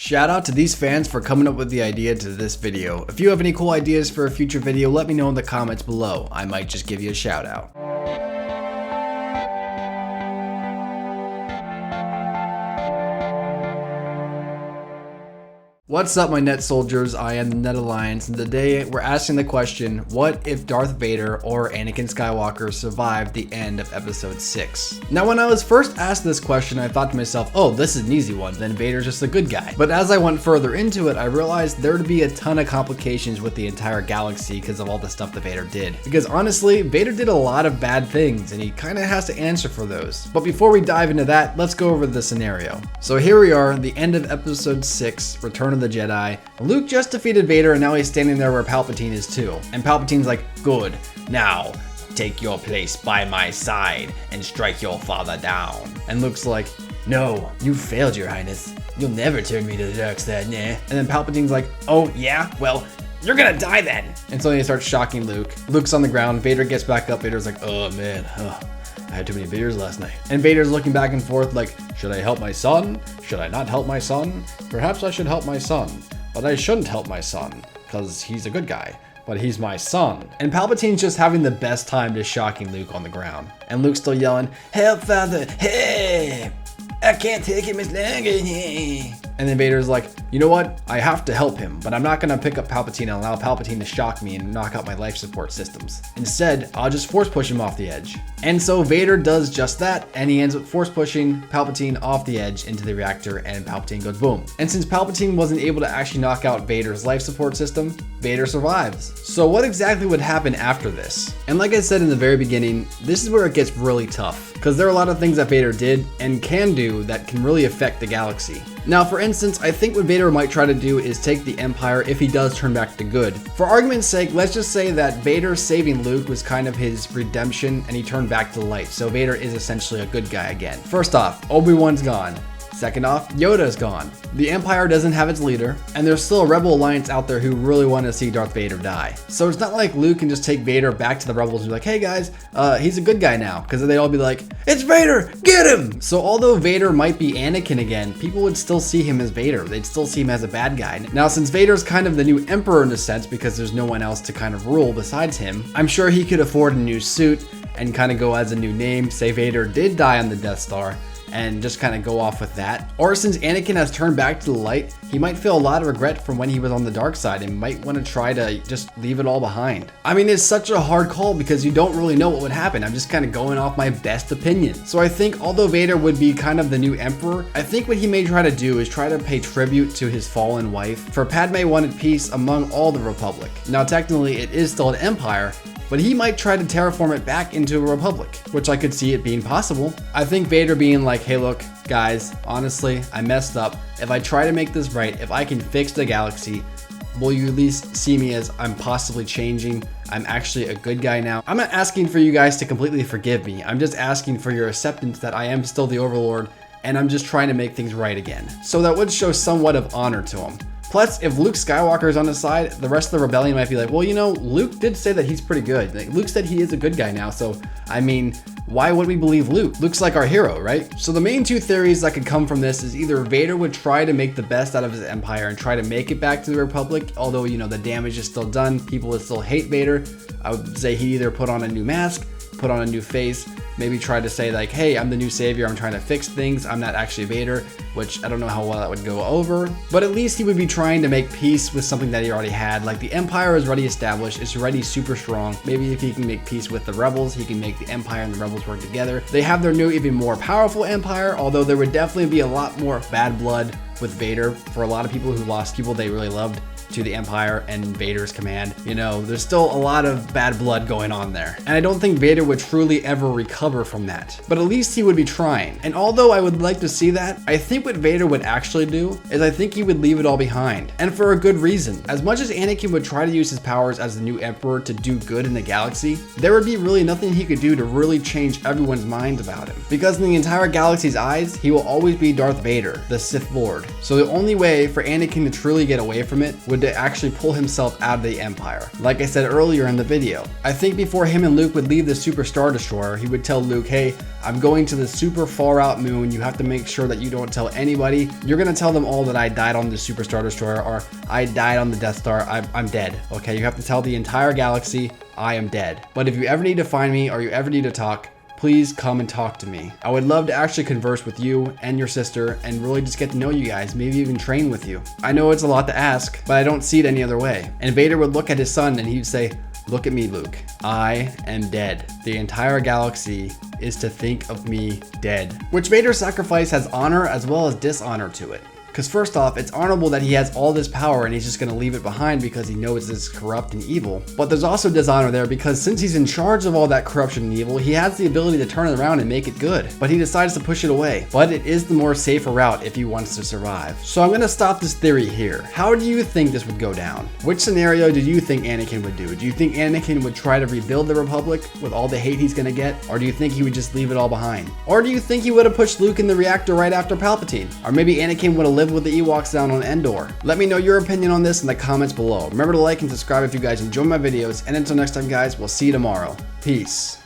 Shout out to these fans for coming up with the idea to this video. If you have any cool ideas for a future video, let me know in the comments below. I might just give you a shout out. What's up, my net soldiers? I am the Net Alliance, and today we're asking the question, what if Darth Vader or Anakin Skywalker survived the end of episode 6? Now, when I was first asked this question, I thought to myself, oh, this is an easy one, then Vader's just a good guy. But as I went further into it, I realized there'd be a ton of complications with the entire galaxy because of all the stuff that Vader did. Because honestly, Vader did a lot of bad things, and he kind of has to answer for those. But before we dive into that, let's go over the scenario. So here we are, the end of episode 6, Return of the Jedi. Luke just defeated Vader, and now he's standing there where Palpatine is too. And Palpatine's like, good, now take your place by my side and strike your father down. And Luke's like, no, you failed, your highness. You'll never turn me to the dark side, nah. And then Palpatine's like, oh yeah, well, you're gonna die then. And so he starts shocking Luke. Luke's on the ground, Vader gets back up, Vader's like, oh man, I had too many beers last night. And Vader's looking back and forth like, should I help my son? Should I not help my son? Perhaps I should help my son, but I shouldn't help my son because he's a good guy, but he's my son. And Palpatine's just having the best time just shocking Luke on the ground. And Luke's still yelling, help father, hey, I can't take it much longer. And then Vader's like, you know what? I have to help him, but I'm not gonna pick up Palpatine and allow Palpatine to shock me and knock out my life support systems. Instead, I'll just force push him off the edge. And so Vader does just that, and he ends up force pushing Palpatine off the edge into the reactor, and Palpatine goes boom. And since Palpatine wasn't able to actually knock out Vader's life support system, Vader survives. So what exactly would happen after this? And like I said in the very beginning, this is where it gets really tough, because there are a lot of things that Vader did and can do that can really affect the galaxy. Now, for instance, I think what Vader might try to do is take the Empire if he does turn back to good. For argument's sake, let's just say that Vader saving Luke was kind of his redemption and he turned back to the light, so Vader is essentially a good guy again. First off, Obi-Wan's gone. Second off, Yoda's gone. The Empire doesn't have its leader, and there's still a Rebel Alliance out there who really want to see Darth Vader die. So it's not like Luke can just take Vader back to the Rebels and be like, hey guys, he's a good guy now, because they'd all be like, it's Vader, get him! So although Vader might be Anakin again, people would still see him as Vader. They'd still see him as a bad guy. Now, since Vader's kind of the new Emperor in a sense, because there's no one else to kind of rule besides him, I'm sure he could afford a new suit and kind of go as a new name, say Vader did die on the Death Star, and just kind of go off with that. Or since Anakin has turned back to the light, he might feel a lot of regret from when he was on the dark side and might want to try to just leave it all behind. I mean, it's such a hard call because you don't really know what would happen. I'm just kind of going off my best opinion. So I think although Vader would be kind of the new emperor, I think what he may try to do is try to pay tribute to his fallen wife, for Padme wanted peace among all the Republic. Now technically it is still an empire, but he might try to terraform it back into a republic, which I could see it being possible. I think Vader being like, hey look, guys, honestly, I messed up. If I try to make this right, if I can fix the galaxy, will you at least see me as I'm possibly changing? I'm actually a good guy now. I'm not asking for you guys to completely forgive me. I'm just asking for your acceptance that I am still the Overlord, and I'm just trying to make things right again. So that would show somewhat of honor to him. Plus, if Luke Skywalker is on his side, the rest of the rebellion might be like, well, you know, Luke did say that he's pretty good. Like, Luke said he is a good guy now, so, I mean, why would we believe Luke? Luke's like our hero, right? So the main two theories that could come from this is either Vader would try to make the best out of his empire and try to make it back to the Republic, although, you know, the damage is still done, people would still hate Vader. I would say he either put on a new mask, put on a new face, maybe try to say like, hey, I'm the new savior, I'm trying to fix things, I'm not actually Vader, which I don't know how well that would go over, but at least he would be trying to make peace with something that he already had. Like, the Empire is already established, it's already super strong. Maybe if he can make peace with the Rebels, he can make the Empire and the Rebels work together. They have their new, even more powerful Empire, although there would definitely be a lot more bad blood with Vader for a lot of people who lost people they really loved to the Empire and Vader's command. You know, there's still a lot of bad blood going on there. And I don't think Vader would truly ever recover from that. But at least he would be trying. And although I would like to see that, I think what Vader would actually do is I think he would leave it all behind. And for a good reason. As much as Anakin would try to use his powers as the new Emperor to do good in the galaxy, there would be really nothing he could do to really change everyone's minds about him. Because in the entire galaxy's eyes, he will always be Darth Vader, the Sith Lord. So the only way for Anakin to truly get away from it would to actually pull himself out of the Empire. Like I said earlier in the video, I think before him and Luke would leave the Super Star Destroyer, he would tell Luke, hey, I'm going to the super far out moon. You have to make sure that you don't tell anybody. You're going to tell them all that I died on the Super Star Destroyer, or I died on the Death Star. I'm dead. Okay, you have to tell the entire galaxy I am dead. But if you ever need to find me or you ever need to talk, please come and talk to me. I would love to actually converse with you and your sister and really just get to know you guys, maybe even train with you. I know it's a lot to ask, but I don't see it any other way. And Vader would look at his son and he'd say, look at me, Luke. I am dead. The entire galaxy is to think of me dead. Which Vader's sacrifice has honor as well as dishonor to it. Because first off, it's honorable that he has all this power and he's just going to leave it behind because he knows it's corrupt and evil. But there's also dishonor there because since he's in charge of all that corruption and evil, he has the ability to turn it around and make it good. But he decides to push it away. But it is the more safer route if he wants to survive. So I'm going to stop this theory here. How do you think this would go down? Which scenario do you think Anakin would do? Do you think Anakin would try to rebuild the Republic with all the hate he's going to get? Or do you think he would just leave it all behind? Or do you think he would have pushed Luke in the reactor right after Palpatine? Or maybe Anakin would have lived with the Ewoks down on Endor? Let me know your opinion on this in the comments below. Remember to like and subscribe if you guys enjoy my videos, and until next time guys, we'll see you tomorrow. Peace.